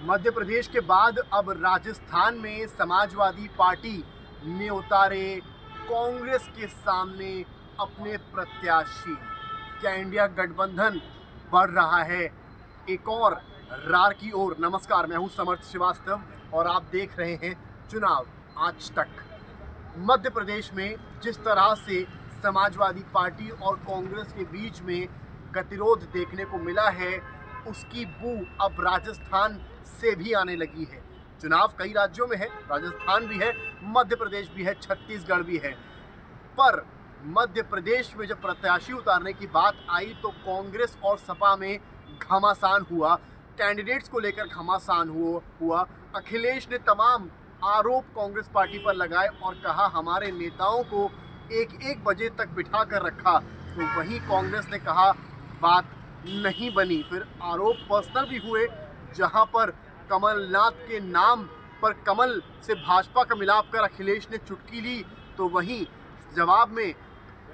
मध्य प्रदेश के बाद अब राजस्थान में समाजवादी पार्टी ने उतारे कांग्रेस के सामने अपने प्रत्याशी। क्या इंडिया गठबंधन बढ़ रहा है एक और रार की ओर? नमस्कार, मैं हूं समर्थ श्रीवास्तव और आप देख रहे हैं चुनाव आज तक। मध्य प्रदेश में जिस तरह से समाजवादी पार्टी और कांग्रेस के बीच में गतिरोध देखने को मिला है, उसकी बू अब राजस्थान से भी आने लगी है। चुनाव कई राज्यों में है, राजस्थान भी है, मध्य प्रदेश भी है, छत्तीसगढ़ भी है। पर मध्य प्रदेश में जब प्रत्याशी उतारने की बात आई तो कांग्रेस और सपा में घमासान हुआ, कैंडिडेट्स को लेकर घमासान हुआ। अखिलेश ने तमाम आरोप कांग्रेस पार्टी पर लगाए और कहा हमारे नेताओं को एक बजे तक बिठा कर रखा। तो वहीं कांग्रेस ने कहा बात नहीं बनी। फिर आरोप पर्सनल भी हुए, जहां पर कमलनाथ के नाम पर कमल से भाजपा का मिलाप कर अखिलेश ने चुटकी ली, तो वहीं जवाब में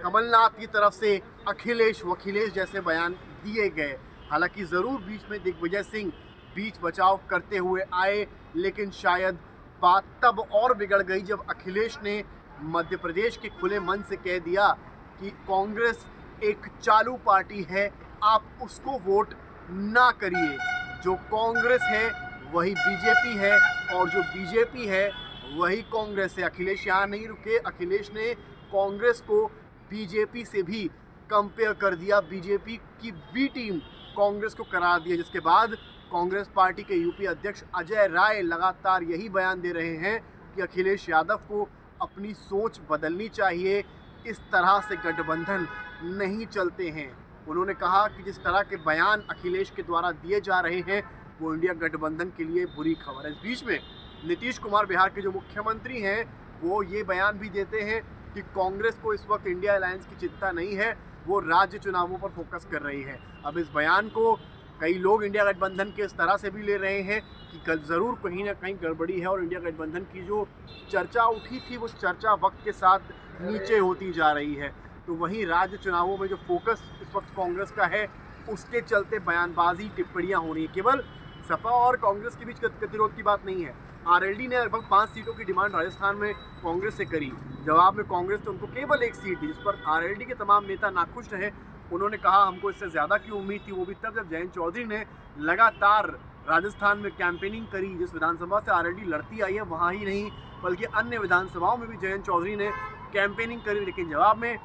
कमलनाथ की तरफ से अखिलेश वखिलेश जैसे बयान दिए गए। हालांकि ज़रूर बीच में दिग्विजय सिंह बीच बचाव करते हुए आए, लेकिन शायद बात तब और बिगड़ गई जब अखिलेश ने मध्य प्रदेश के खुले मन से कह दिया कि कांग्रेस एक चालू पार्टी है, आप उसको वोट ना करिए। जो कांग्रेस है वही बीजेपी है और जो बीजेपी है वही कांग्रेस है। अखिलेश यहाँ नहीं रुके, अखिलेश ने कांग्रेस को बीजेपी से भी कंपेयर कर दिया, बीजेपी की बी टीम कांग्रेस को करार दिया। जिसके बाद कांग्रेस पार्टी के यूपी अध्यक्ष अजय राय लगातार यही बयान दे रहे हैं कि अखिलेश यादव को अपनी सोच बदलनी चाहिए, इस तरह से गठबंधन नहीं चलते हैं। उन्होंने कहा कि जिस तरह के बयान अखिलेश के द्वारा दिए जा रहे हैं वो इंडिया गठबंधन के लिए बुरी खबर है। इस बीच में नीतीश कुमार बिहार के जो मुख्यमंत्री हैं वो ये बयान भी देते हैं कि कांग्रेस को इस वक्त इंडिया अलायंस की चिंता नहीं है, वो राज्य चुनावों पर फोकस कर रही है। अब इस बयान को कई लोग इंडिया गठबंधन के इस तरह से भी ले रहे हैं कि ज़रूर कहीं ना कहीं गड़बड़ी है और इंडिया गठबंधन की जो चर्चा उठी थी वो चर्चा वक्त के साथ नीचे होती जा रही है। तो वहीं राज्य चुनावों में जो फोकस इस वक्त कांग्रेस का है उसके चलते बयानबाजी टिप्पणियां हो रही है। केवल सपा और कांग्रेस के बीच गतिरोध की बात नहीं है। आरएलडी ने लगभग 5 सीटों की डिमांड राजस्थान में कांग्रेस से करी। जवाब में कांग्रेस ने उनको केवल 1 सीट दी, जिस पर आरएलडी के तमाम नेता नाखुश रहे। उन्होंने कहा हमको इससे ज़्यादा की उम्मीद थी, वो भी तब जब जयंत चौधरी ने लगातार राजस्थान में कैंपेनिंग करी। जिस विधानसभा से आरएलडी लड़ती आई है वहाँ ही नहीं बल्कि अन्य विधानसभाओं में भी जयंत चौधरी ने कैंपेनिंग करी, लेकिन जवाब में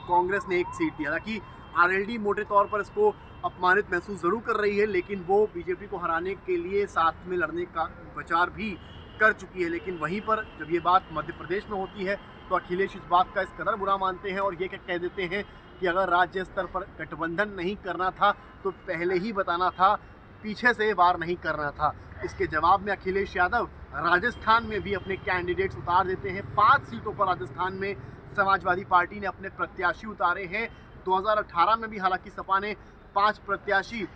कांग्रेस ने 1 सीट दी। हालांकि आरएलडी मोटे तौर पर इसको अपमानित महसूस ज़रूर कर रही है, लेकिन वो बीजेपी को हराने के लिए साथ में लड़ने का विचार भी कर चुकी है। लेकिन वहीं पर जब ये बात मध्य प्रदेश में होती है तो अखिलेश इस बात का इस कदर बुरा मानते हैं और ये कह देते हैं कि अगर राज्य स्तर पर गठबंधन नहीं करना था तो पहले ही बताना था, पीछे से वार नहीं करना था। इसके जवाब में अखिलेश यादव राजस्थान में भी अपने कैंडिडेट्स उतार देते हैं। 5 सीटों पर राजस्थान में समाजवादी पार्टी ने अपने प्रत्याशी उतारे हैं। 2018 में भी हालांकि सपा ने 5 प्रत्याशी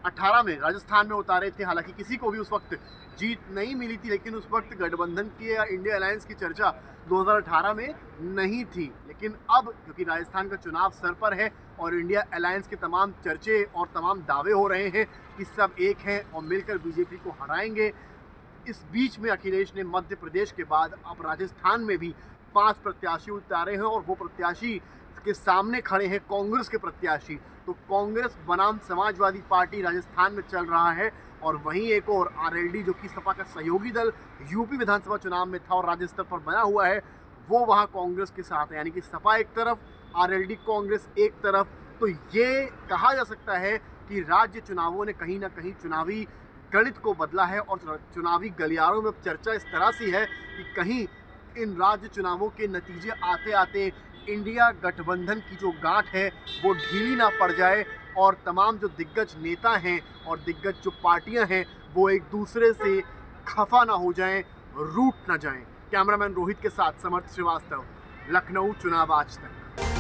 18 में राजस्थान में उतारे थे। हालांकि किसी को भी उस वक्त जीत नहीं मिली थी, लेकिन उस वक्त गठबंधन की या इंडिया अलायंस की चर्चा 2018 में नहीं थी। लेकिन अब क्योंकि राजस्थान का चुनाव सर पर है और इंडिया अलायंस के तमाम चर्चे और तमाम दावे हो रहे हैं कि सब एक हैं और मिलकर बीजेपी को हराएंगे, इस बीच में अखिलेश ने मध्य प्रदेश के बाद अब राजस्थान में भी 5 प्रत्याशी उतारे हैं और वो प्रत्याशी के सामने खड़े हैं कांग्रेस के प्रत्याशी। तो कांग्रेस बनाम समाजवादी पार्टी राजस्थान में चल रहा है और वहीं एक और आरएलडी जो कि सपा का सहयोगी दल यूपी विधानसभा चुनाव में था और राज्य स्तर पर बना हुआ है, वो वहाँ कांग्रेस के साथ है। यानी कि सपा एक तरफ, आरएलडी कांग्रेस एक तरफ। तो ये कहा जा सकता है कि राज्य चुनावों ने कहीं ना कहीं चुनावी गणित को बदला है और चुनावी गलियारों में चर्चा इस तरह से है कि कहीं इन राज्य चुनावों के नतीजे आते आते इंडिया गठबंधन की जो गांठ है वो ढीली ना पड़ जाए और तमाम जो दिग्गज नेता हैं और दिग्गज जो पार्टियां हैं वो एक दूसरे से खफा ना हो जाएं, रूठ ना जाएं। कैमरामैन रोहित के साथ समर्थ श्रीवास्तव, लखनऊ चुनाव आज तक।